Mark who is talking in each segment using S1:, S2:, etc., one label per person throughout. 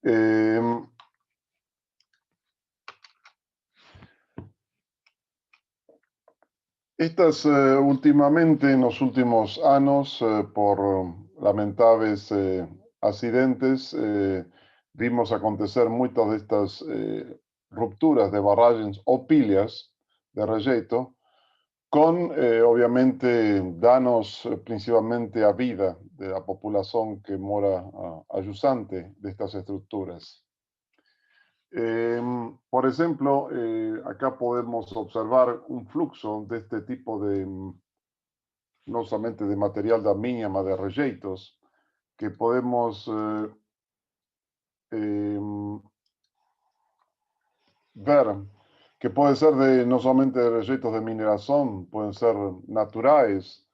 S1: Eh, últimamente, en los últimos años, por lamentables accidentes, vimos acontecer muchas de estas rupturas de barragens o pilhas de rejeito, con obviamente danos principalmente a vida de la población que mora ayusante de estas estructuras. Por ejemplo, acá podemos observar un flujo de este tipo de, no solamente de material da mínima, de rejeitos, que podemos ver que puede ser de, no solamente de rejeitos de mineración, pueden ser naturales.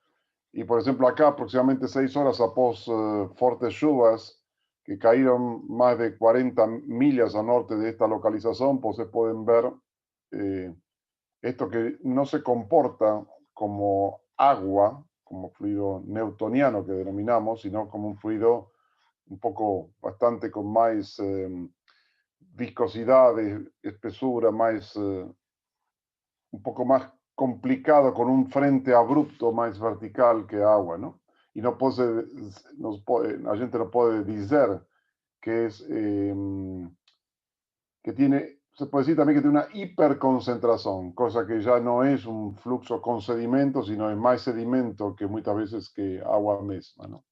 S1: Y por ejemplo, acá aproximadamente 6 horas após fuertes lluvias que cayeron más de 40 millas al norte de esta localización, pues se pueden ver esto que no se comporta como agua, como fluido newtoniano que denominamos, sino como un fluido un poco bastante con más viscosidad, espesura, más, un poco más complicado, con un frente abrupto más vertical que agua, ¿no? Y no puede, la gente no puede decir que es, que tiene, se puede decir también que tiene una hiperconcentración, cosa que ya no es un flujo con sedimento, sino es más sedimento que muchas veces que agua misma, ¿no?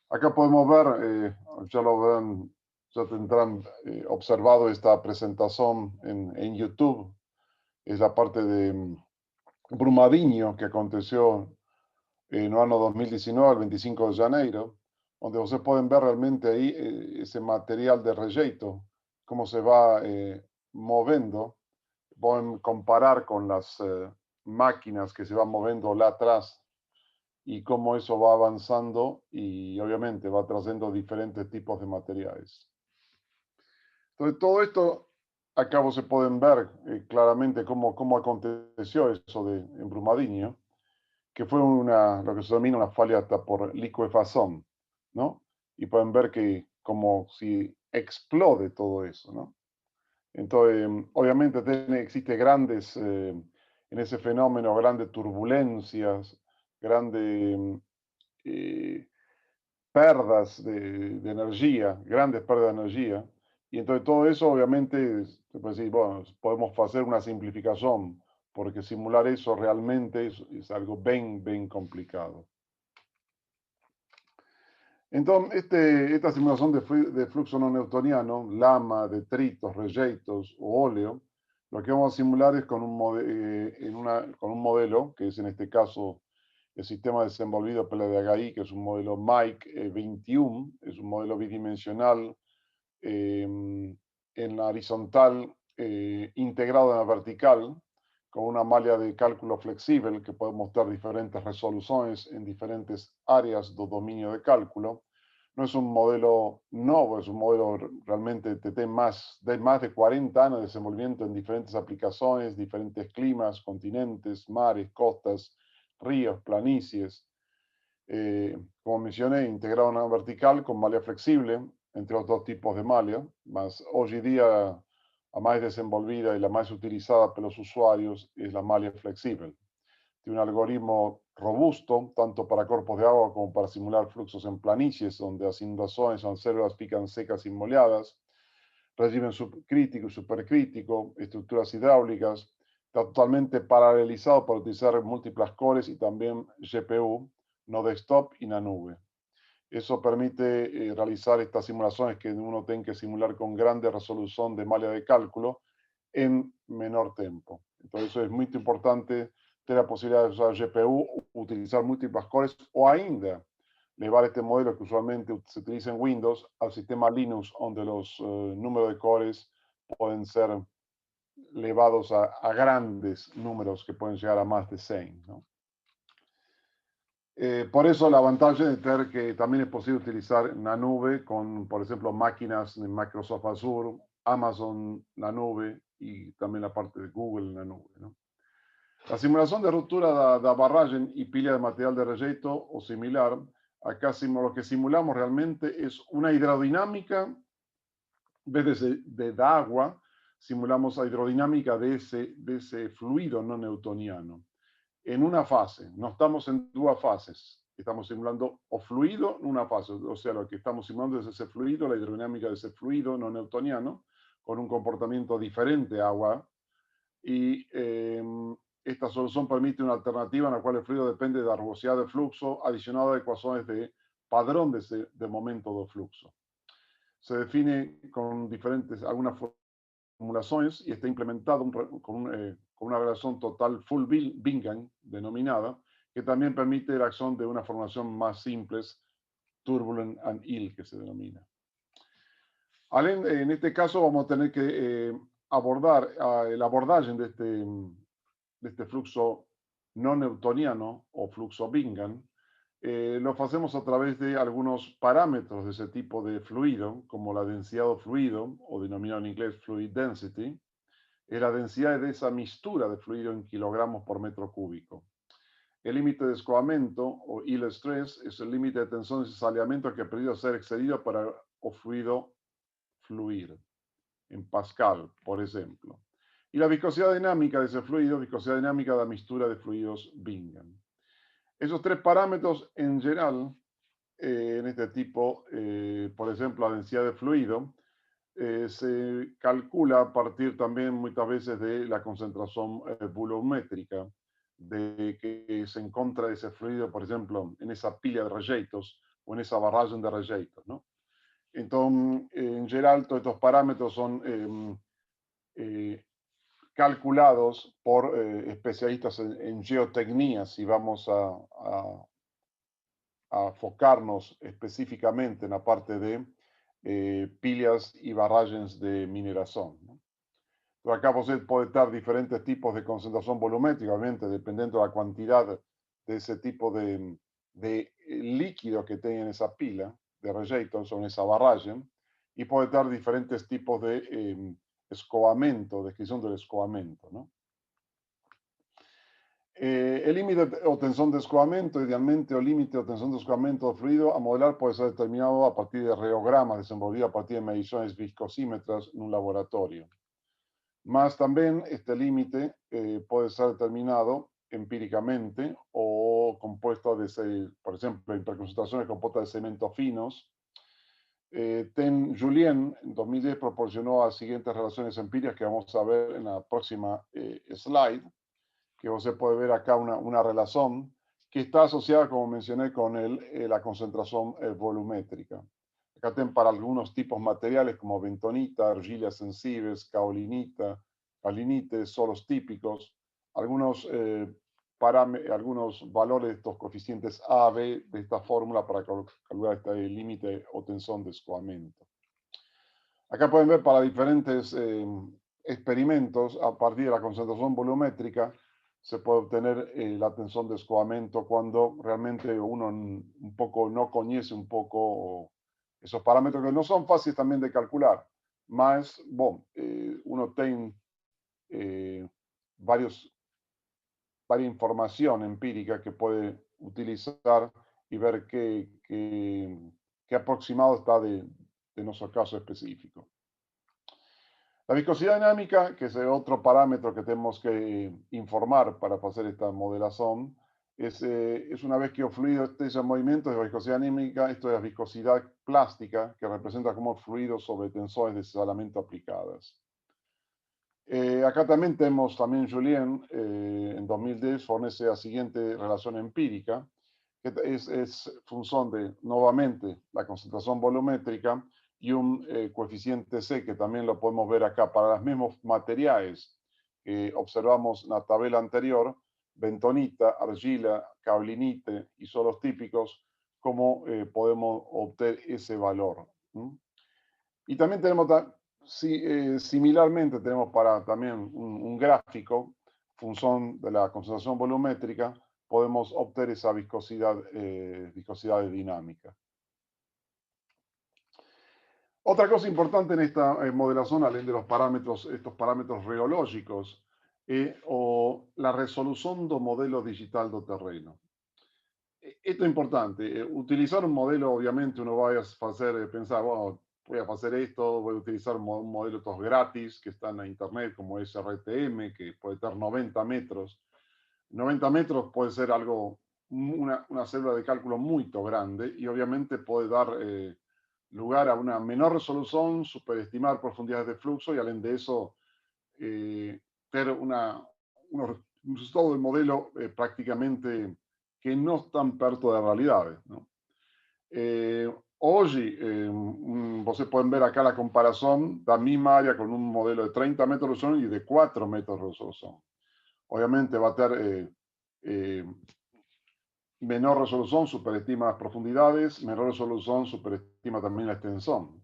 S1: Acá podemos ver, ya lo verán, ya tendrán observado esta presentación en YouTube, es la parte de Brumadinho que aconteció en el año 2019, el 25 de janeiro, donde ustedes pueden ver realmente ahí ese material de rejeito, cómo se va moviendo. Pueden comparar con las máquinas que se van moviendo lá atrás y cómo eso va avanzando y obviamente va trayendo diferentes tipos de materiales. Entonces, todo esto, acá se pueden ver claramente cómo aconteció eso en Brumadinho, que fue lo que se denomina una falla hasta por liquefacción, ¿no? Y pueden ver que como si explode todo eso, ¿no? Entonces, obviamente existe grandes, en ese fenómeno, grandes turbulencias, grandes eh, pérdidas de energía, grandes pérdidas de energía. Y entonces todo eso, obviamente, se puede decir, bueno, podemos hacer una simplificación, porque simular eso realmente es algo bien complicado. Entonces, esta simulación de flujo no newtoniano, lama, detritos, rejeitos o óleo, lo que vamos a simular es con con un modelo, que es en este caso el sistema desenvolvido por la de HGI, que es un modelo MAIC 21, es un modelo bidimensional en la horizontal, integrado en la vertical, con una malla de cálculo flexible que puede mostrar diferentes resoluciones en diferentes áreas del dominio de cálculo. No es un modelo nuevo, es un modelo realmente de más de 40 años de desenvolvimiento en diferentes aplicaciones, diferentes climas, continentes, mares, costas, ríos, planicies. Como mencioné, integrado en una vertical con malla flexible, entre los dos tipos de malla, más hoy en día la más desenvolvida y la más utilizada por los usuarios es la malla flexible. Tiene un algoritmo robusto, tanto para cuerpos de agua como para simular fluxos en planicies, donde las inundaciones son selvas pican secas y moleadas, régimen subcrítico y supercrítico, estructuras hidráulicas. Está totalmente paralelizado para utilizar múltiples cores y también GPU, no desktop y la nube. Eso permite realizar estas simulaciones que uno tiene que simular con grande resolución de malla de cálculo en menor tiempo. Entonces eso es muy importante, tener la posibilidad de usar GPU, utilizar múltiples cores o ainda llevar este modelo que usualmente se utiliza en Windows al sistema Linux, donde los números de cores pueden ser elevados a grandes números que pueden llegar a más de 100, ¿no? Por eso la ventaja de tener que también es posible utilizar la nube con, por ejemplo, máquinas de Microsoft Azure, Amazon la nube y también la parte de Google en la nube, ¿no? La simulación de ruptura de barragem y pila de material de rejeito o similar, acá lo que simulamos realmente es una hidrodinámica en vez de agua, simulamos la hidrodinámica de ese fluido no newtoniano. En una fase, no estamos en dos fases, estamos simulando o fluido en una fase, o sea, lo que estamos simulando es ese fluido, la hidrodinámica de ese fluido no newtoniano, con un comportamiento diferente a agua, y esta solución permite una alternativa en la cual el fluido depende de la rugosidad del flujo, adicionado a ecuaciones de padrón de momento de flujo. Se define con algunas formulaciones y está implementado con una relación total full Bingham denominada, que también permite la acción de una formulación más simple, turbulent and ill, que se denomina. En este caso vamos a tener que abordar el abordaje de este flujo no newtoniano o flujo Bingham. Lo hacemos a través de algunos parámetros de ese tipo de fluido, como la densidad del fluido, o denominado en inglés fluid density, es la densidad de esa mixtura de fluido en kilogramos por metro cúbico. El límite de escoamiento, o yield stress, es el límite de tensión y saliamiento que ha podido ser excedido para el fluido fluir, en Pascal, por ejemplo. Y la viscosidad dinámica de ese fluido, viscosidad dinámica de la mixtura de fluidos Bingham. Esos tres parámetros en general, en este tipo, por ejemplo, la densidad de fluido, se calcula a partir también muchas veces de la concentración volumétrica de que se encuentra ese fluido, por ejemplo, en esa pila de rejeitos o en esa barragem de rejeitos, ¿no? Entonces, en general, todos estos parámetros son calculados por especialistas en geotecnia, si vamos a enfocarnos específicamente en la parte de pilas y barragens de mineración, ¿no? Entonces, acá puede estar diferentes tipos de concentración volumétrica, obviamente, dependiendo de la cantidad de ese tipo de líquido que tenga en esa pila de rejeitos o en esa barragem, y puede estar diferentes tipos de escoamento, descripción del escoamento, ¿no? El límite o tensión de escoamento, idealmente, o límite o tensión de escoamento del fluido a modelar puede ser determinado a partir de reogramas desenvolvidos a partir de mediciones viscosímetras en un laboratorio. Más también este límite puede ser determinado empíricamente o compuesto de, por ejemplo, hiperconcentraciones compuestas de cementos finos. Julien en 2010 proporcionó las siguientes relaciones empíricas que vamos a ver en la próxima slide, que usted puede ver acá una relación que está asociada, como mencioné, con la concentración volumétrica. Acá tienen para algunos tipos materiales como bentonita, argillas sensibles, kaolinita, alinites, solos típicos, algunos valores de estos coeficientes A, B de esta fórmula para calcular este límite o tensión de escoamiento. Acá pueden ver para diferentes experimentos, a partir de la concentración volumétrica, se puede obtener la tensión de escoamiento cuando realmente uno un poco no conoce un poco esos parámetros que no son fáciles también de calcular. Más, bueno, uno tiene varias información empírica que puede utilizar y ver qué aproximado está de nuestro caso específico. La viscosidad dinámica, que es otro parámetro que tenemos que informar para hacer esta modelación, es una vez que el fluido esté en movimiento de viscosidad dinámica, esto es la viscosidad plástica, que representa como fluido sobre tensores de desalamiento aplicadas. Acá también tenemos Julien, en 2010, fornece la siguiente relación empírica, que es función de, nuevamente, la concentración volumétrica y un coeficiente C, que también lo podemos ver acá para los mismos materiales que observamos en la tabla anterior, bentonita, argila, kaolinite y solos típicos, cómo podemos obtener ese valor. Y también tenemos, similarmente, tenemos para también un gráfico, función de la concentración volumétrica, podemos obtener esa viscosidad dinámica. Otra cosa importante en esta modelación, además de los parámetros, estos parámetros reológicos, o la resolución del modelo digital del terreno. Esto es importante. Utilizar un modelo, obviamente, uno va a hacer pensar, bueno, voy a hacer esto, voy a utilizar un modelo de estos gratis que están en internet, como es RTM, que puede tener 90 metros. 90 metros puede ser algo, una célula de cálculo muy grande y obviamente puede dar lugar a una menor resolución, superestimar profundidades de flujo y además de eso, tener un resultado del modelo prácticamente que no están perto de realidades, ¿no? Hoy, ustedes pueden ver acá la comparación de la misma área con un modelo de 30 metros de resolución y de 4 metros de resolución. Obviamente va a tener menor resolución, superestima las profundidades, menor resolución, superestima también la extensión.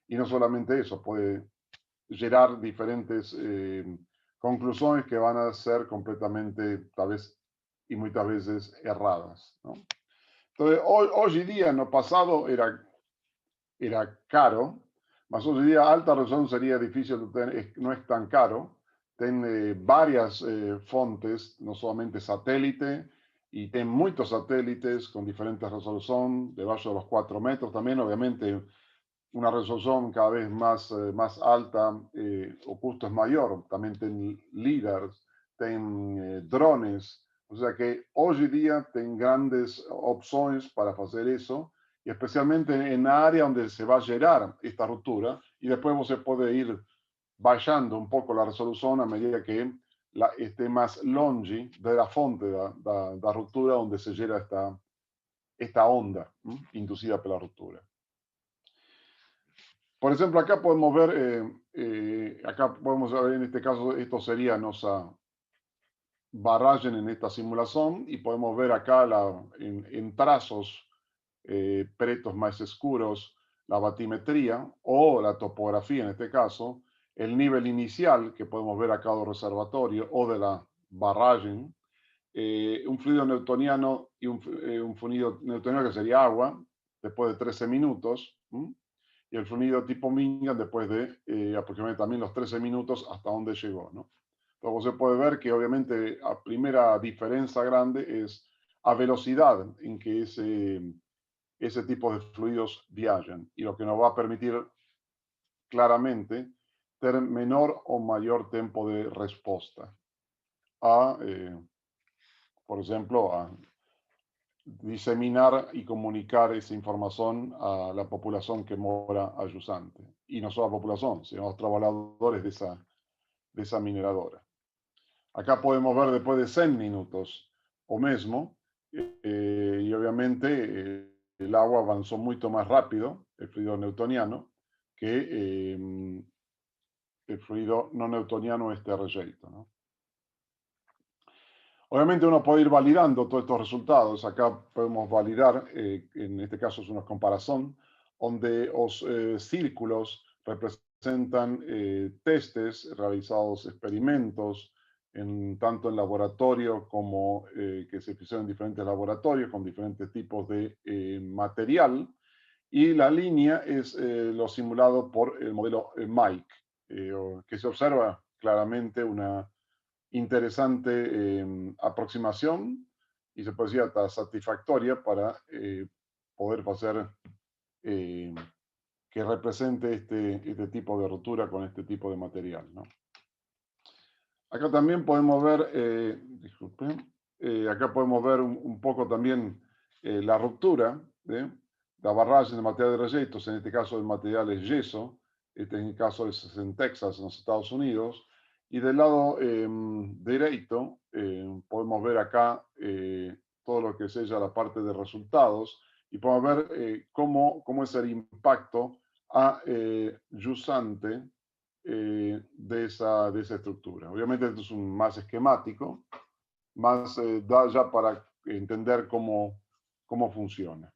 S1: Y no solamente eso, puede generar diferentes conclusiones que van a ser completamente, tal vez, y muchas veces erradas, ¿no? Entonces, hoy día, en lo pasado, era caro, mas hoy día alta resolución sería difícil de tener, no es tan caro. Tiene varias fuentes, no solamente satélite, y tiene muchos satélites con diferentes resolución, debajo de los 4 metros también, obviamente una resolución cada vez más alta, o costos mayor. También tienen LIDARs, tienen drones, o sea que hoy día tienen grandes opciones para hacer eso, y especialmente en la área donde se va a generar esta ruptura, y después se puede ir bajando un poco la resolución a medida que esté más longe de la fuente de la ruptura donde se genera esta onda inducida por la ruptura. Por ejemplo, acá podemos ver, en este caso, esto sería nuestra barragem en esta simulación, y podemos ver acá en trazos pretos más oscuros la batimetría o la topografía en este caso, el nivel inicial que podemos ver acá del reservatorio o de la barragem, un fluido newtoniano y un fluido newtoniano que sería agua después de 13 minutos, y el fluido tipo Mingan después de aproximadamente también los 13 minutos hasta donde llegó, ¿no? Entonces se puede ver que obviamente la primera diferencia grande es a velocidad en que ese tipo de fluidos viajan, y lo que nos va a permitir claramente tener menor o mayor tiempo de respuesta a, por ejemplo, a diseminar y comunicar esa información a la población que mora ayudante. Y no solo a la población, sino a los trabajadores de esa mineradora. Acá podemos ver después de 100 minutos o mismo, y obviamente el agua avanzó mucho más rápido, el fluido newtoniano, que el fluido no newtoniano, este rejeito, ¿no? Obviamente uno puede ir validando todos estos resultados. Acá podemos validar, en este caso es una comparación, donde los círculos representan testes realizados, experimentos, tanto en laboratorio como que se hicieron en diferentes laboratorios con diferentes tipos de material. Y la línea es lo simulado por el modelo Mike, que se observa claramente una interesante aproximación, y se puede decir hasta satisfactoria para poder hacer que represente este tipo de rotura con este tipo de material, ¿no? Acá también podemos ver, acá podemos ver un poco también la ruptura de la barragem de material de rejeitos, en este caso el material es yeso, en el caso es en Texas, en los Estados Unidos. Y del lado derecho podemos ver acá todo lo que es ella la parte de resultados, y podemos ver cómo es el impacto a jusante de esa estructura. Obviamente esto es un más esquemático, más da ya para entender cómo funciona.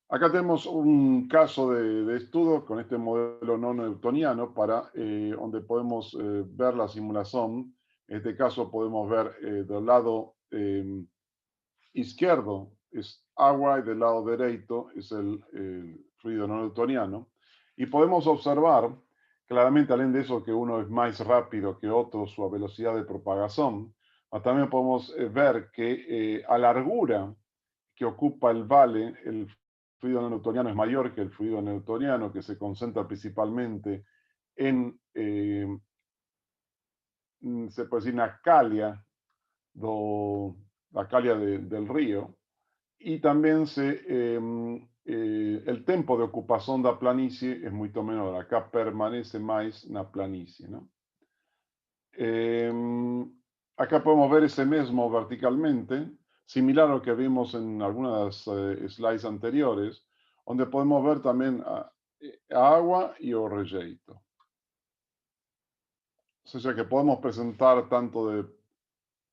S1: Acá tenemos un caso de estudio con este modelo no newtoniano para donde podemos ver la simulación. En este caso podemos ver del lado izquierdo es agua y del lado derecho es el fluido no newtoniano. Y podemos observar claramente, además de eso, que uno es más rápido que otro, su velocidad de propagación. Pero también podemos ver que a largura que ocupa el vale, el fluido newtoniano es mayor que el fluido newtoniano, que se concentra principalmente en, se puede decir, na calha, la calha del río, y también el tempo de ocupación da planicie es mucho menor. Acá permanece más na planicie, ¿no? Acá podemos ver ese mismo verticalmente, similar a lo que vimos en algunas slides anteriores, donde podemos ver también a agua y o rejeito. O sea que podemos presentar tanto de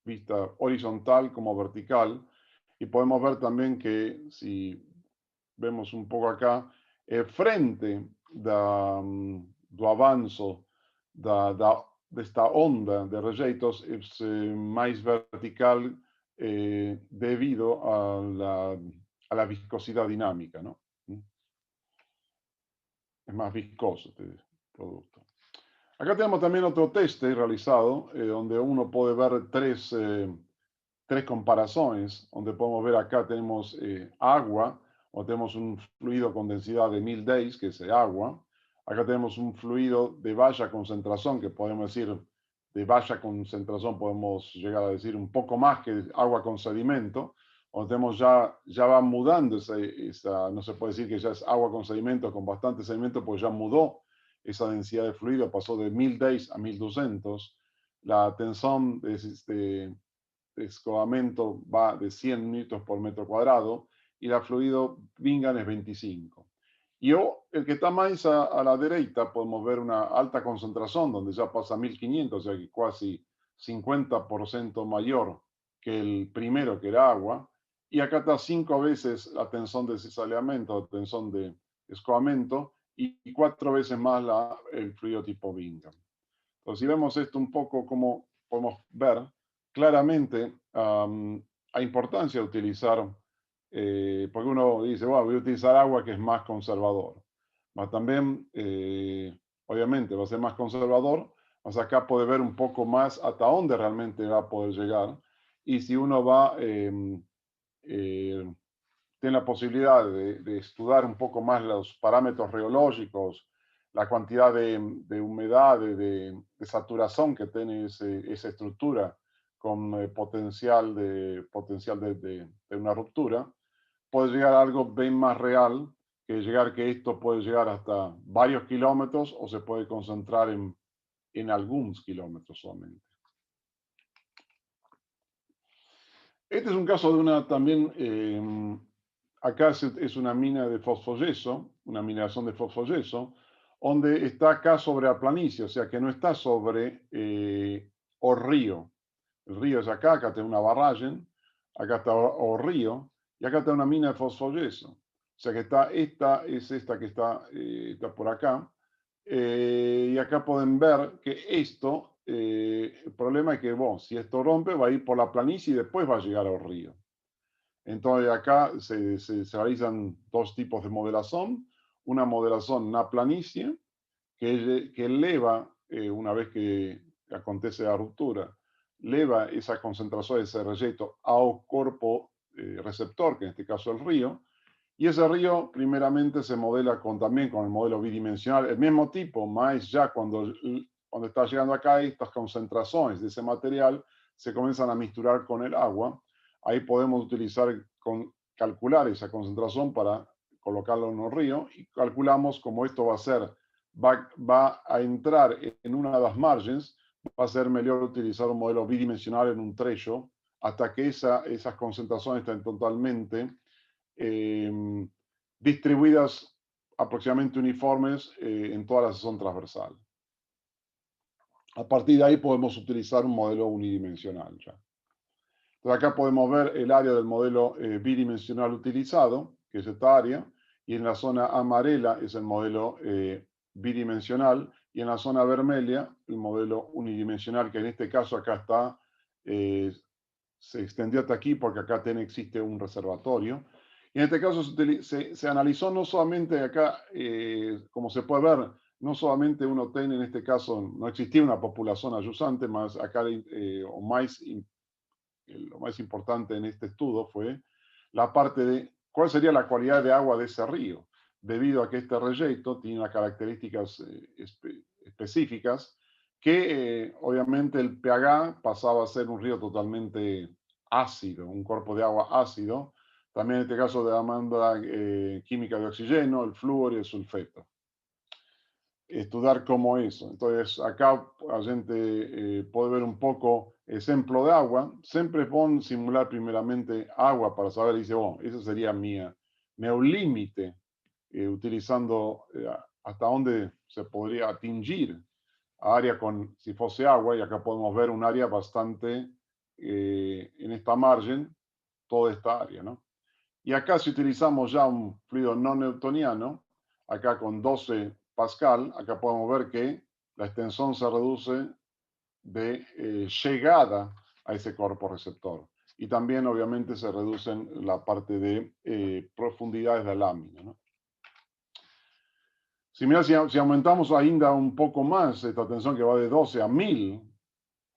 S1: vista horizontal como vertical, y podemos ver también que si vemos un poco acá, frente do avanzo desta onda de rejeitos es más vertical debido a la viscosidad dinámica, ¿no? Es más viscoso este producto. Acá tenemos también otro test realizado, donde uno puede ver tres comparaciones, donde podemos ver acá tenemos agua, o tenemos un fluido con densidad de 1000 days, que es agua. Acá tenemos un fluido de baja concentración, que podemos decir, de baja concentración podemos llegar a decir un poco más que agua con sedimento, donde tenemos ya va mudando no se puede decir que ya es agua con sedimento, con bastante sedimento, pues ya mudó esa densidad de fluido, pasó de 1000 days a 1200. La tensión de escoamiento va de 100 newtons por metro cuadrado y la fluido Bingham es 25. Y el que está más a la derecha, podemos ver una alta concentración donde ya pasa 1500, o sea que casi 50% mayor que el primero, que era agua. Y acá está 5 veces la tensión de cisalamiento, la tensión de escoamiento, y 4 veces más el fluido tipo Bingham. Entonces, si vemos esto un poco, como podemos ver, claramente hay importancia de utilizar, porque uno dice, bueno, voy a utilizar agua que es más conservador. Pero también, obviamente, va a ser más conservador, más acá puede ver un poco más hasta dónde realmente va a poder llegar. Y si uno tiene la posibilidad de estudiar un poco más los parámetros reológicos, la cantidad de humedad, de saturación que tiene esa estructura con potencial de una ruptura, puede llegar a algo bien más real, que esto puede llegar hasta varios kilómetros o se puede concentrar en algunos kilómetros solamente. Este es un caso de una también, acá es una mina de fosfoyeso, una mineración de fosfoyeso, donde está acá sobre la planicie, o sea que no está sobre o río. El río es acá tiene una barragem, acá está o río, y acá está una mina de fosfoyeso. O sea que esta que está por acá, y acá pueden ver que esto, el problema es que, bueno, si esto rompe, va a ir por la planicie y después va a llegar al río. Entonces acá se realizan dos tipos de modelación. Una modelación en la planicie, que eleva, una vez que acontece la ruptura, eleva esa concentración de ese rejeito ao corpo receptor, que en este caso es el río, y ese río primeramente se modela también con el modelo bidimensional, el mismo tipo, más ya cuando está llegando acá estas concentraciones de ese material se comienzan a misturar con el agua. Ahí podemos calcular esa concentración para colocarlo en un río, y calculamos como esto va a entrar en una de las márgenes, va a ser mejor utilizar un modelo bidimensional en un trecho hasta que esas concentraciones estén totalmente distribuidas aproximadamente uniformes en toda la sección transversal. A partir de ahí podemos utilizar un modelo unidimensional ya. Entonces acá podemos ver el área del modelo bidimensional utilizado, que es esta área, y en la zona amarela es el modelo bidimensional, y en la zona vermelha el modelo unidimensional, que en este caso acá está, se extendió hasta aquí porque acá existe un reservatorio. Y en este caso se analizó no solamente acá, como se puede ver, no solamente uno tiene en este caso, no existía una población ayusante, más acá lo más importante en este estudio fue la parte de cuál sería la calidad de agua de ese río, debido a que este reyeto tiene unas características específicas que obviamente el pH pasaba a ser un río totalmente ácido, un cuerpo de agua ácido, también en este caso de demanda química de oxígeno, el flúor y el sulfeto. Estudar como eso. Entonces, acá a gente puede ver un poco ejemplo de agua. Siempre es bueno simular primeramente agua para saber, dice, bueno, ese sería mi límite, utilizando hasta dónde se podría atingir a área con, si fuese agua, y acá podemos ver un área bastante, en esta margen, toda esta área, ¿no? Y acá si utilizamos ya un fluido no newtoniano, acá con 12 pascal, acá podemos ver que la extensión se reduce de llegada a ese cuerpo receptor. Y también obviamente se reduce en la parte de profundidades de la lámina, ¿no? Si aumentamos ainda un poco más esta tensión que va de 12 a 1000,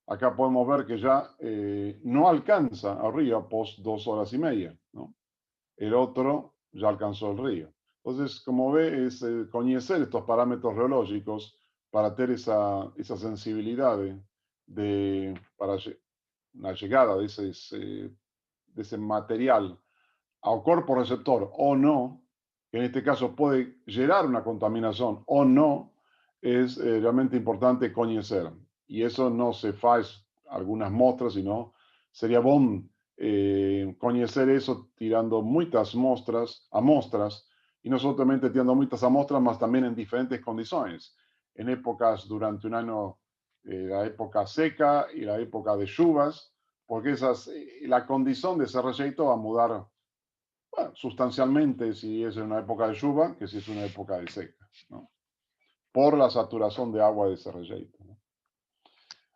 S1: acá podemos ver que ya no alcanza arriba post 2 horas y media, ¿no? El otro ya alcanzó el río. Entonces, como ve, es conocer estos parámetros geológicos para tener esa sensibilidad para la llegada de ese material al cuerpo receptor o no, que en este caso puede generar una contaminación o no, es realmente importante conocer. Y eso no se hace algunas muestras, sino sería bueno conocer eso tirando muchas muestras, y no solamente tirando muchas muestras, más también en diferentes condiciones. En épocas durante un año, la época seca y la época de lluvias, porque la condición de ese reyeto va a mudar, bueno, sustancialmente si es en una época de lluvia que si es una época de seca, ¿no? Por la saturación de agua de ese reyeto, ¿no?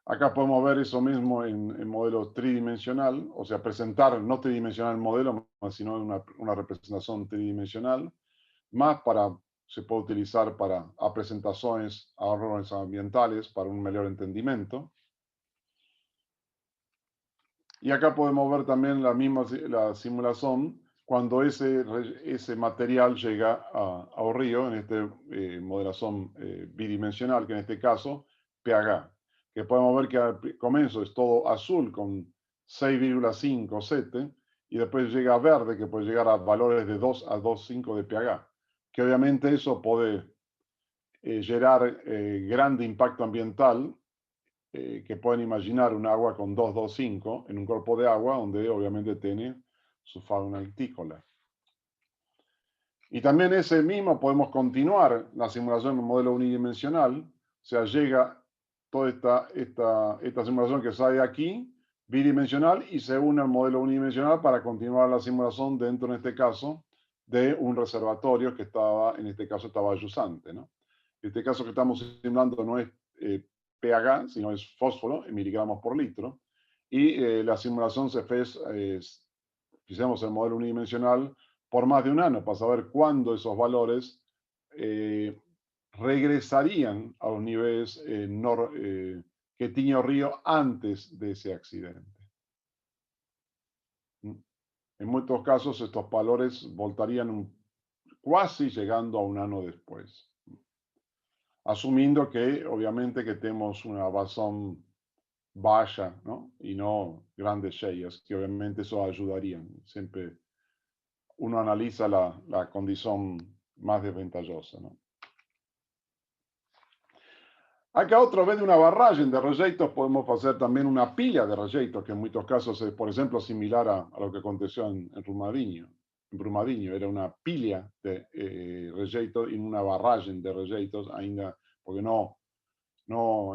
S1: Acá podemos ver eso mismo en modelo tridimensional, o sea, presentar no tridimensional el modelo, sino una representación tridimensional, más se puede utilizar para presentaciones a órganos ambientales para un mejor entendimiento. Y acá podemos ver también la simulación cuando ese material llega a un río, en esta modelación bidimensional, que en este caso, pH, que podemos ver que al comienzo es todo azul con 6,5, 7, y después llega a verde, que puede llegar a valores de 2 a 2,5 de pH, que obviamente eso puede generar grande impacto ambiental, que pueden imaginar un agua con 2,25 en un cuerpo de agua donde obviamente tiene su fauna hortícola. Y también ese mismo podemos continuar la simulación en un modelo unidimensional, o sea, llega toda esta simulación que sale aquí, bidimensional, y se une al modelo unidimensional para continuar la simulación dentro, en este caso, de un reservatorio que estaba, en este caso, estaba jusante, ¿no? En este caso que estamos simulando no es pH, sino es fósforo en miligramos por litro, y la simulación se fizemos el modelo unidimensional por más de un año para saber cuándo esos valores regresarían a los niveles que tenía el río antes de ese accidente. En muchos casos estos valores voltarían casi llegando a un año después, asumiendo que obviamente que tenemos una razón baja, ¿no? Y no grandes cheias, que obviamente eso ayudarían. Siempre uno analiza la condición más desventajosa, ¿no? Acá otra vez de una barragem de rejeitos podemos hacer también una pila de rejeitos, que en muchos casos es, por ejemplo, similar a lo que aconteció en Brumadinho. En Brumadinho era una pila de rejeitos y una barragem de rejeitos, ainda, porque no,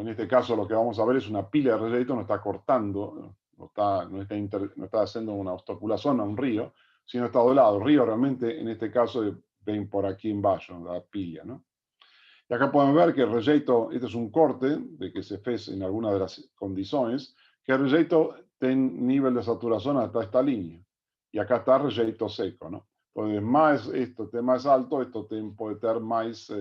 S1: en este caso lo que vamos a ver es una pila de rejeitos, no está cortando, no está haciendo una obstaculación a un río, sino está do lado. El río realmente, en este caso, ven por aquí en bajo, la pila, ¿no? Y acá podemos ver que el rejeito, este es un corte de que se hace en alguna de las condiciones, que el rejeito tiene nivel de saturación hasta esta línea. Y acá está el rejeito seco, ¿no? Entonces, más esto esté más alto, esto puede tener más,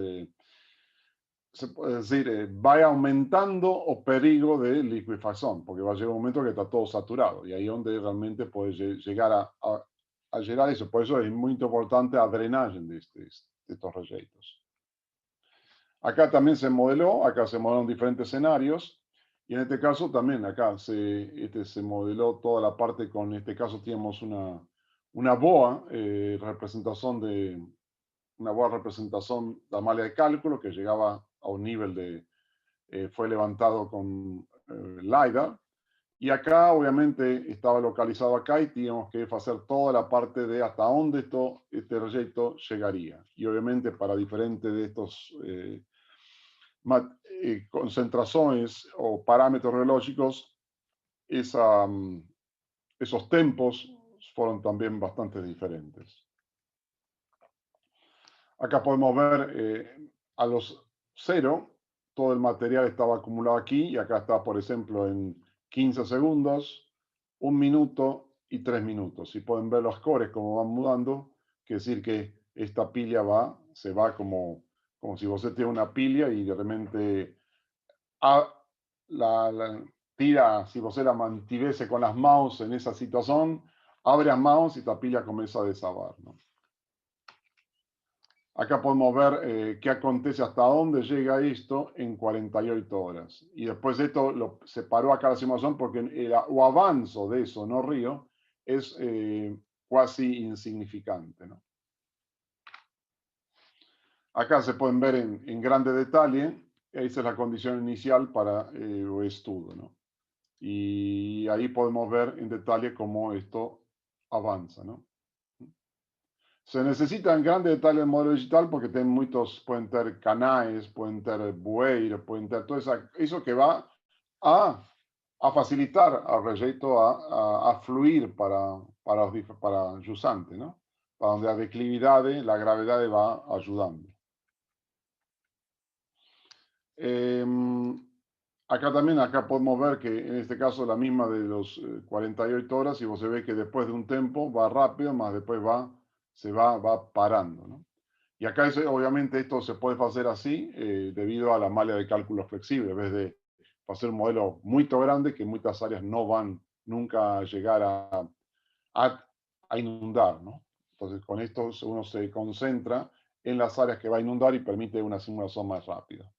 S1: se puede decir, va aumentando o peligro de liquefacción, porque va a llegar un momento que está todo saturado, y ahí es donde realmente puede llegar a a gerar eso. Por eso es muy importante a drenaje de estos rejeitos. Acá también se modeló, acá se modelaron diferentes escenarios. Y en este caso también, acá se modeló toda la parte con, en este caso tenemos una boa, una boa representación de la malla de cálculo que llegaba a un nivel fue levantado con LiDAR. Y acá, obviamente, estaba localizado acá y teníamos que hacer toda la parte de hasta dónde este proyecto llegaría. Y obviamente para diferentes de estos concentraciones o parámetros geológicos, esos tempos fueron también bastante diferentes. Acá podemos ver a los 0, todo el material estaba acumulado aquí y acá está, por ejemplo, en 15 segundos, 1 minuto y 3 minutos. Y pueden ver los cores como van mudando, quiere decir que esta pila se va como si vos tiene una pila y de repente tira, si vos la mantivese con las manos en esa situación, abre las manos y esta pila comienza a desabar, ¿no? Acá podemos ver qué acontece, hasta dónde llega esto en 48 horas. Y después esto se paró acá la simulación porque el avanzo de eso, no río, es casi insignificante, ¿no? Acá se pueden ver en grande detalle, esa es la condición inicial para el estudio, ¿no? Y ahí podemos ver en detalle cómo esto avanza, ¿no? Se necesita en grande detalle el modelo digital porque pueden tener canales, pueden tener bueyes, pueden tener todo eso que va a facilitar al rejeito a fluir para el jusante, ¿no? Para donde la declividad, la gravedad va ayudando. Acá podemos ver que en este caso la misma de los 48 horas, y vos se ve que después de un tiempo va rápido, más después se va parando, ¿no? Y acá obviamente esto se puede hacer así debido a la malla de cálculo flexible, en vez de hacer un modelo muy grande que en muchas áreas no van nunca a llegar a inundar, ¿no? Entonces con esto uno se concentra en las áreas que va a inundar y permite una simulación más rápida.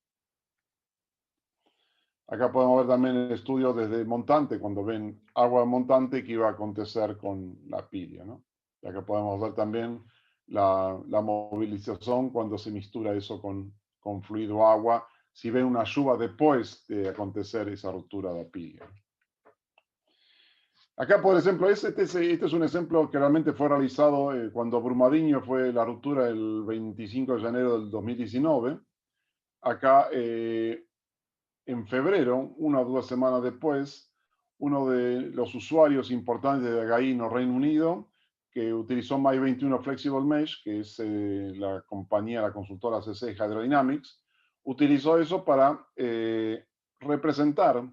S1: Acá podemos ver también el estudio desde montante, cuando ven agua montante, que iba a acontecer con la pila, ¿no? Y acá podemos ver también la movilización cuando se mistura eso con fluido agua, si ven una lluvia después de acontecer esa ruptura de la pila. Acá, por ejemplo, este es un ejemplo que realmente fue realizado cuando Brumadinho fue la ruptura el 25 de enero del 2019. Acá en febrero, 1 o 2 semanas después, uno de los usuarios importantes de Agaíno, Reino Unido, que utilizó My 21 Flexible Mesh, que es la compañía, la consultora CC Hydrodynamics, utilizó eso para representar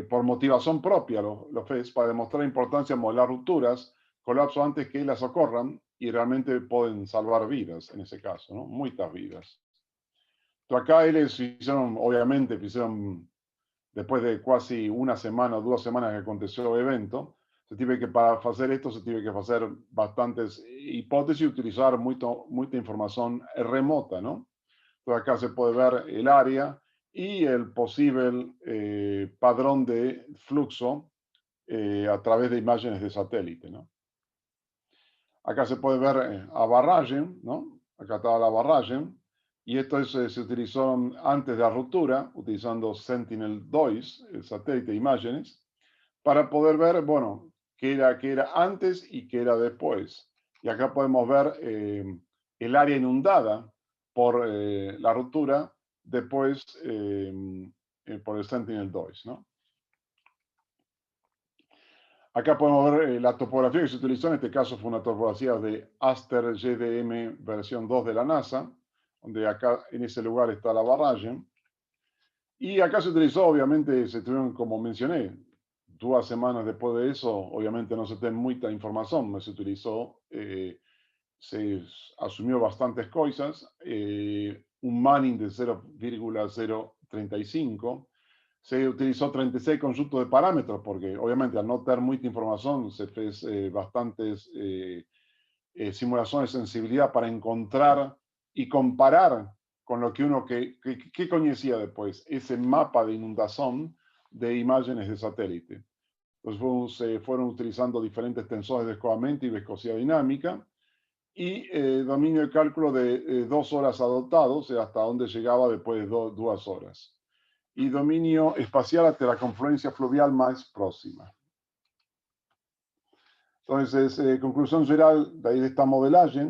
S1: por motivación propia los FES, para demostrar la importancia de modelar rupturas, colapso antes que las ocurran, y realmente pueden salvar vidas en ese caso, ¿no? Muchas vidas. Acá ellos obviamente, después de casi 1 semana o 2 semanas que aconteció el evento, para hacer esto se tiene que hacer bastantes hipótesis y utilizar mucha información remota, ¿no? Entonces acá se puede ver el área y el posible padrón de flujo a través de imágenes de satélite, ¿no? Acá se puede ver a barrage, ¿no? Acá está la barrage. Y esto se utilizó antes de la ruptura, utilizando Sentinel-2, el satélite de imágenes, para poder ver, bueno, qué era antes y qué era después. Y acá podemos ver el área inundada por la ruptura, después por el Sentinel-2, ¿no? Acá podemos ver la topografía que se utilizó, en este caso fue una topografía de Aster GDM versión 2 de la NASA, donde acá en ese lugar está la barrage. Y acá se utilizó, obviamente, se tuvieron, como mencioné, 2 semanas después de eso, obviamente no se tiene mucha información, se utilizó, se asumió bastantes cosas, un manning de 0,035, se utilizó 36 conjuntos de parámetros, porque obviamente al no tener mucha información se fez bastantes simulaciones de sensibilidad para encontrar y comparar con lo que uno que conocía después, ese mapa de inundación de imágenes de satélite. Entonces se fueron utilizando diferentes tensores de escobamiento y viscosidad dinámica y dominio de cálculo de 2 horas adoptados, hasta donde llegaba después de 2 horas. Y dominio espacial hasta la confluencia fluvial más próxima. Entonces, conclusión general de esta modelaje,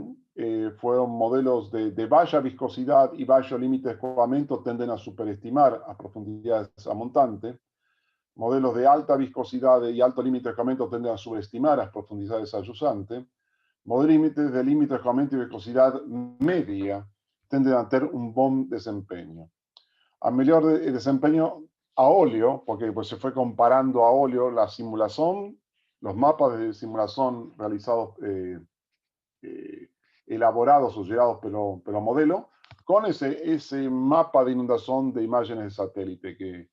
S1: fueron modelos de baja viscosidad y bajo límite de escobamiento tienden a superestimar a profundidades amontantes. Modelos de alta viscosidad y alto límite de escobamiento tienden a subestimar a profundidades ayusantes. Modelos de límite de escobamiento y viscosidad media tienden a tener un buen desempeño. A mejor desempeño a óleo, porque pues, se fue comparando a óleo la simulación, los mapas de simulación realizados, elaborados o llegados por modelo, con ese mapa de inundación de imágenes de satélite que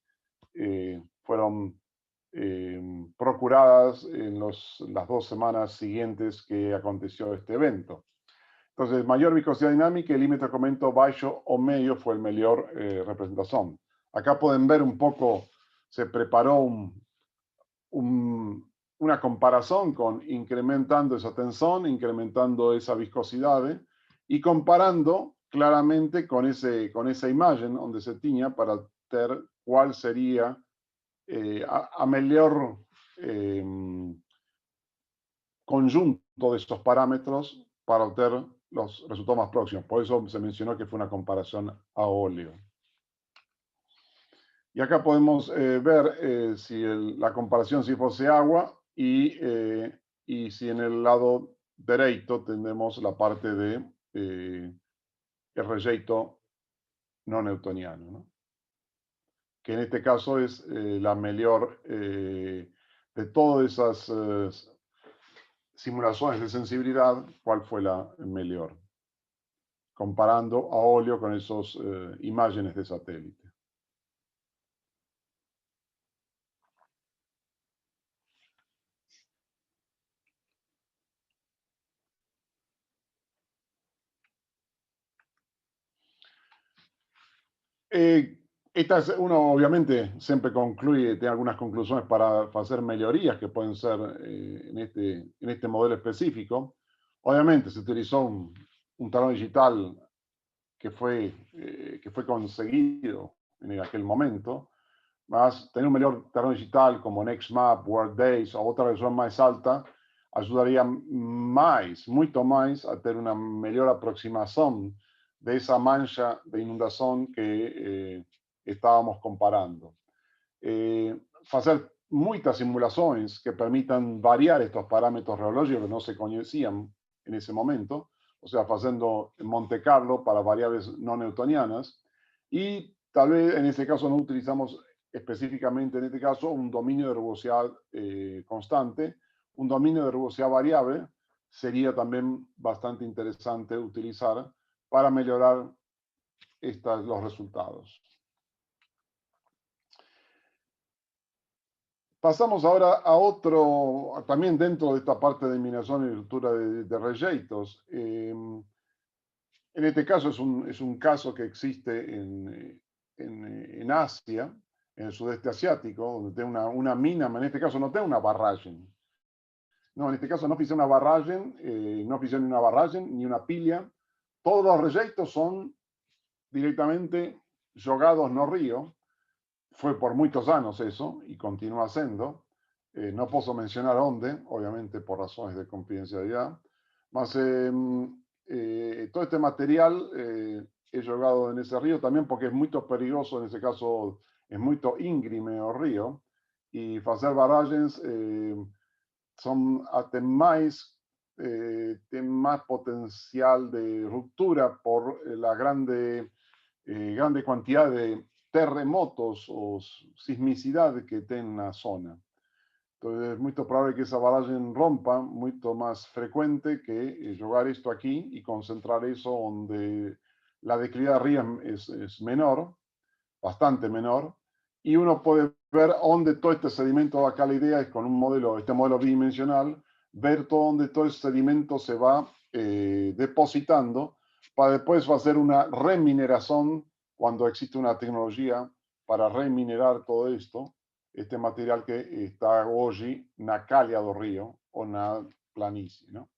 S1: fueron procuradas en las 2 semanas siguientes que aconteció este evento. Entonces, mayor viscosidad dinámica y límite de escobamiento bajo o medio fue el mejor representación. Acá pueden ver un poco, se preparó una comparación con incrementando esa tensión, incrementando esa viscosidad y comparando claramente con esa imagen donde se tenía para ver cuál sería a mejor conjunto de estos parámetros para obtener los resultados más próximos. Por eso se mencionó que fue una comparación a óleo. Y acá podemos ver si la comparación si fuese agua y si en el lado derecho tenemos la parte de el reyeito no newtoniano, ¿no? Que en este caso es la mejor de todas esas simulaciones de sensibilidad, ¿cuál fue la mejor? Comparando a óleo con esas imágenes de satélite. Uno obviamente siempre concluye, tiene algunas conclusiones para hacer mejorías que pueden ser en este modelo específico. Obviamente se utilizó un talón digital que fue conseguido en aquel momento, más tener un mejor talón digital como NextMap, WorldDays o otra versión más alta ayudaría más, mucho más a tener una mejor aproximación de esa mancha de inundación que estábamos comparando. Hacer muchas simulaciones que permitan variar estos parámetros reológicos que no se conocían en ese momento, o sea, haciendo Monte Carlo para variables no newtonianas, y tal vez en este caso no utilizamos específicamente en este caso un dominio de rugosidad constante, un dominio de rugosidad variable sería también bastante interesante utilizar para mejorar los resultados. Pasamos ahora a otro, también dentro de esta parte de eliminación y estructura de reyeitos. En este caso es un caso que existe en Asia, en el sudeste asiático, donde tiene una mina, en este caso no tiene una barragem. No, en este caso no fizeram una barragem, no fizeram ni una barragem ni una pilha. Todos los reyeitos son directamente jogados no río. Fue por muchos años eso y continúa siendo. No puedo mencionar dónde, obviamente por razones de confidencialidad. Mas todo este material es jogado en ese río también porque es muy peligroso, en ese caso es muy íngreme el río. Y hacer barragens son hasta más, más potencial de ruptura por la grande cantidad de terremotos o sismicidad que tiene la zona. Entonces es muy probable que esa barrage rompa, mucho más frecuente que jugar esto aquí y concentrar eso donde la declividad de río es menor, bastante menor, y uno puede ver dónde todo este sedimento, acá la idea es con este modelo bidimensional, ver dónde todo el sedimento se va depositando para después hacer una remineración cuando existe una tecnología para reminerar todo esto, este material que está hoy en la calha do río o en la planicie, ¿no?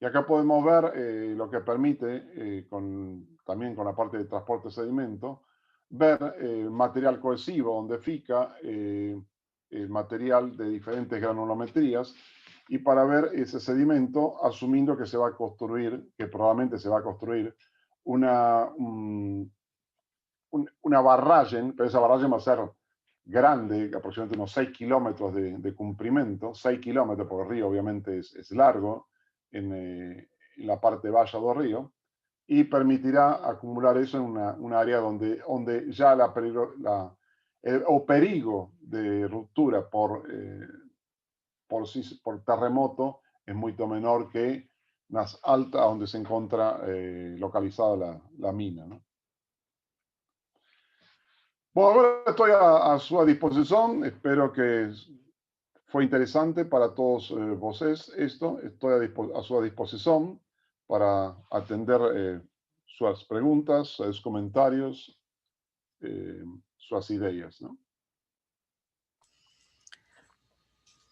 S1: Y acá podemos ver lo que permite, también con la parte de transporte de sedimento, ver material cohesivo, donde fica el material de diferentes granulometrías, y para ver ese sedimento, asumiendo que se va a construir, que probablemente se va a construir una barragen, pero esa barragen va a ser grande, aproximadamente unos 6 kilómetros de cumplimiento, 6 kilómetros, porque el río obviamente es largo en la parte baja del río, y permitirá acumular eso en una área donde ya o perigo de ruptura por terremoto es mucho menor que más alta donde se encuentra localizada la mina, ¿no? Bueno, ahora estoy a su disposición. Espero que fue interesante para todos vosotros esto. Estoy a su disposición para atender sus preguntas, sus comentarios, sus ideas, ¿no?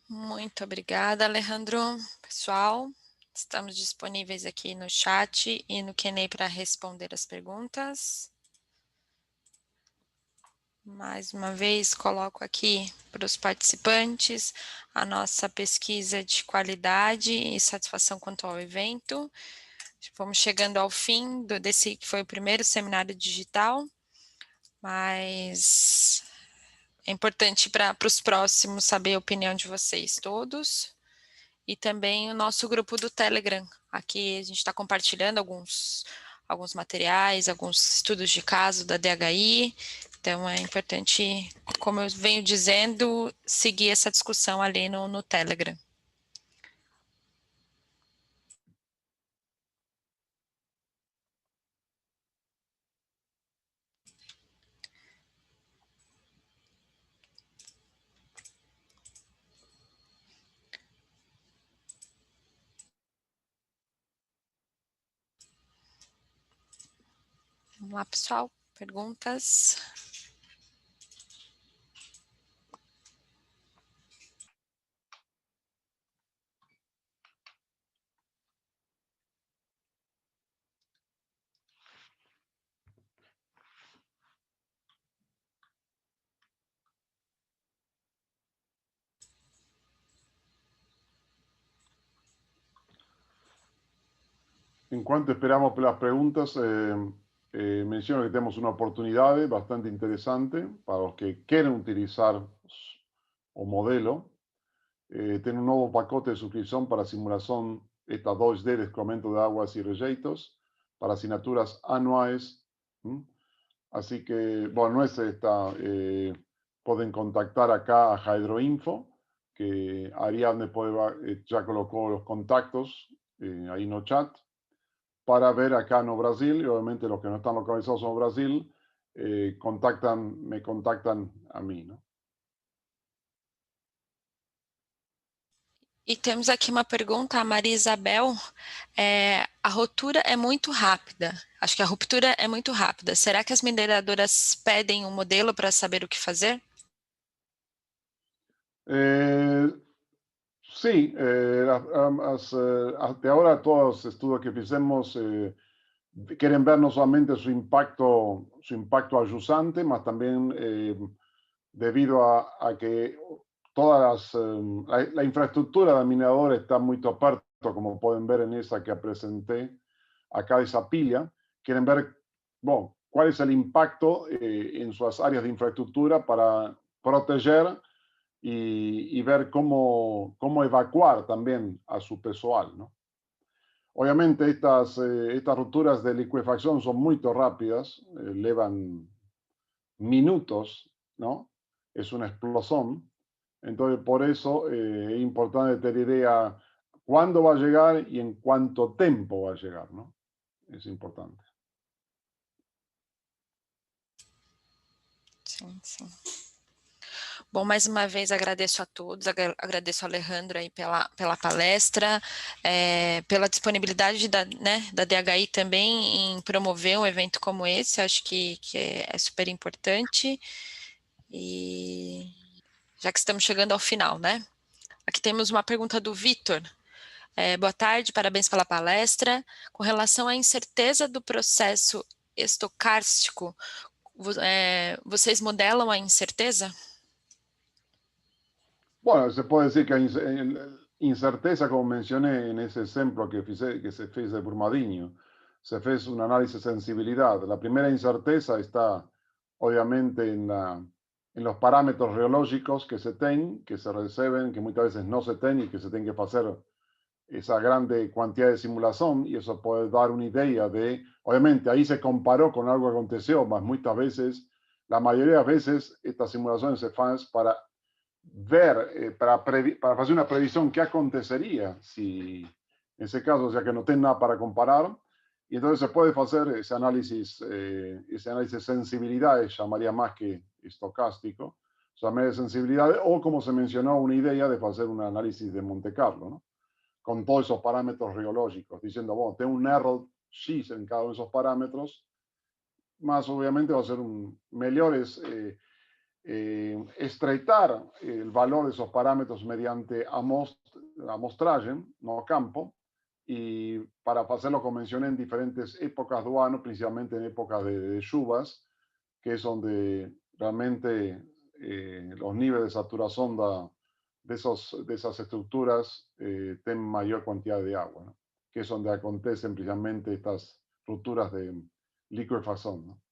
S2: Muito obrigada, Alejandro. Pessoal, estamos disponíveis aqui no chat e no Q&A para responder as perguntas. Mais uma vez, coloco aqui para os participantes a nossa pesquisa de qualidade e satisfação quanto ao evento. Vamos chegando ao fim desse que foi o primeiro seminário digital, mas é importante para os próximos saber a opinião de vocês todos. E também o nosso grupo do Telegram. Aqui a gente está compartilhando alguns materiais, alguns estudos de caso da DHI. Então é importante, como eu venho dizendo, seguir essa discussão ali no Telegram. Vamos lá, pessoal. Perguntas?
S1: En cuanto esperamos las preguntas, menciono que tenemos una oportunidad bastante interesante para los que quieren utilizar o modelo. Tiene un nuevo pacote de suscripción para simulación esta 2D de escoamento de aguas y rejeitos para asignaturas anuales. Así que, bueno, no es esta. Pueden contactar acá a Hydroinfo, que Ariadne ya colocó los contactos ahí en el chat, para ver acá en Brasil, y obviamente los que no están localizados en Brasil, me contactan a mí, ¿no?
S2: E temos aqui uma pergunta, a Maria Isabel. A ruptura é muito rápida. Acho que a ruptura é muito rápida. Será que as mineradoras pedem um modelo para saber o que fazer?
S1: Sí, hasta ahora todos los estudios que hicimos quieren ver no solamente su impacto ayusante, mas también debido a que la infraestructura del minerador está muy perto, como pueden ver en esa que presenté acá de esa pila. Quieren ver, bueno, cuál es el impacto en sus áreas de infraestructura para proteger y ver cómo evacuar también a su personal, ¿no? Obviamente estas rupturas de liquefacción son muy rápidas, llevan minutos, ¿no? Es una explosión. Entonces, por eso es importante tener idea cuándo va a llegar y en cuánto tiempo va a llegar, ¿no? Es importante.
S2: Sim, sim. Bom, mais uma vez agradeço a todos, agradeço ao Alejandro aí pela palestra, pela disponibilidade da DHI também em promover um evento como esse, acho que é super importante, e já que estamos chegando ao final, né? Aqui temos uma pergunta do Vitor. Boa tarde, parabéns pela palestra. Com relação à incerteza do processo estocástico, vocês modelam a incerteza?
S1: Bueno, se puede decir que hay incerteza, como mencioné en ese ejemplo que se fez de Brumadinho. Se fez un análisis de sensibilidad. La primera incerteza está, obviamente, en los parámetros reológicos que se tienen, que se reciben, que muchas veces no se tienen y que se tienen que hacer esa grande cantidad de simulación, y eso puede dar una idea de, obviamente, ahí se comparó con algo que aconteció, mas muchas veces, la mayoría de las veces, estas simulaciones se hacen para ver, para hacer una previsión qué acontecería si, en ese caso, o sea que no tiene nada para comparar, y entonces se puede hacer ese análisis de sensibilidad, llamaría más que estocástico, o sea, de sensibilidad, o como se mencionó, una idea de hacer un análisis de Monte Carlo, ¿no? Con todos esos parámetros riológicos, diciendo, bueno, tengo un error X en cada uno de esos parámetros, más obviamente va a ser mejores estreitar el valor de esos parámetros mediante amostraje, no a campo, y para hacerlo, como mencioné, en diferentes épocas do ano, principalmente en épocas de lluvias, que es donde realmente los niveles de saturación de esas estructuras tienen mayor cantidad de agua, ¿no? Que es donde acontecen precisamente estas rupturas de liquefacción, ¿no?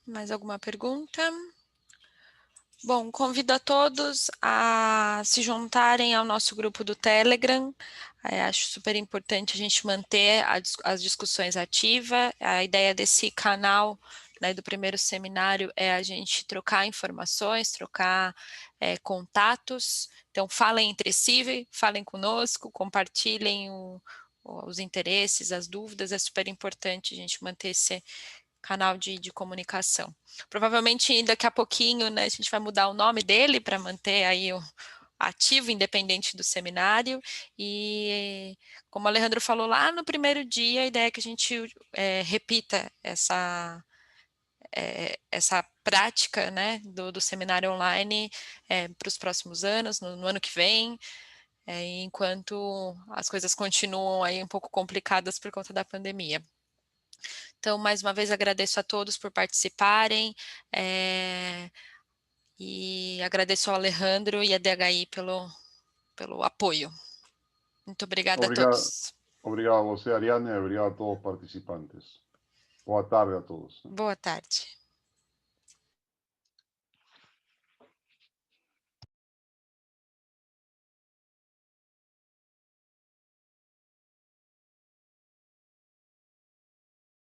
S2: Mais alguma pergunta? Bom, convido a todos a se juntarem ao nosso grupo do Telegram. Acho super importante a gente manter as discussões ativas. A ideia desse canal, né, do primeiro seminário é a gente trocar informações, trocar contatos. Então, falem entre si, falem conosco, compartilhem os interesses, as dúvidas. É super importante a gente manter esse canal de comunicação. Provavelmente daqui a pouquinho, né, a gente vai mudar o nome dele para manter aí o ativo, independente do seminário, e como o Alejandro falou lá no primeiro dia, a ideia é que a gente repita essa prática, né, do seminário online para os próximos anos, no ano que vem, enquanto as coisas continuam aí um pouco complicadas por conta da pandemia. Então, mais uma vez, agradeço a todos por participarem e agradeço ao Alejandro e à DHI pelo apoio. Muito obrigada a todos.
S1: Obrigado a você, Ariane, e obrigado a todos os participantes. Boa tarde a todos.
S2: Boa tarde.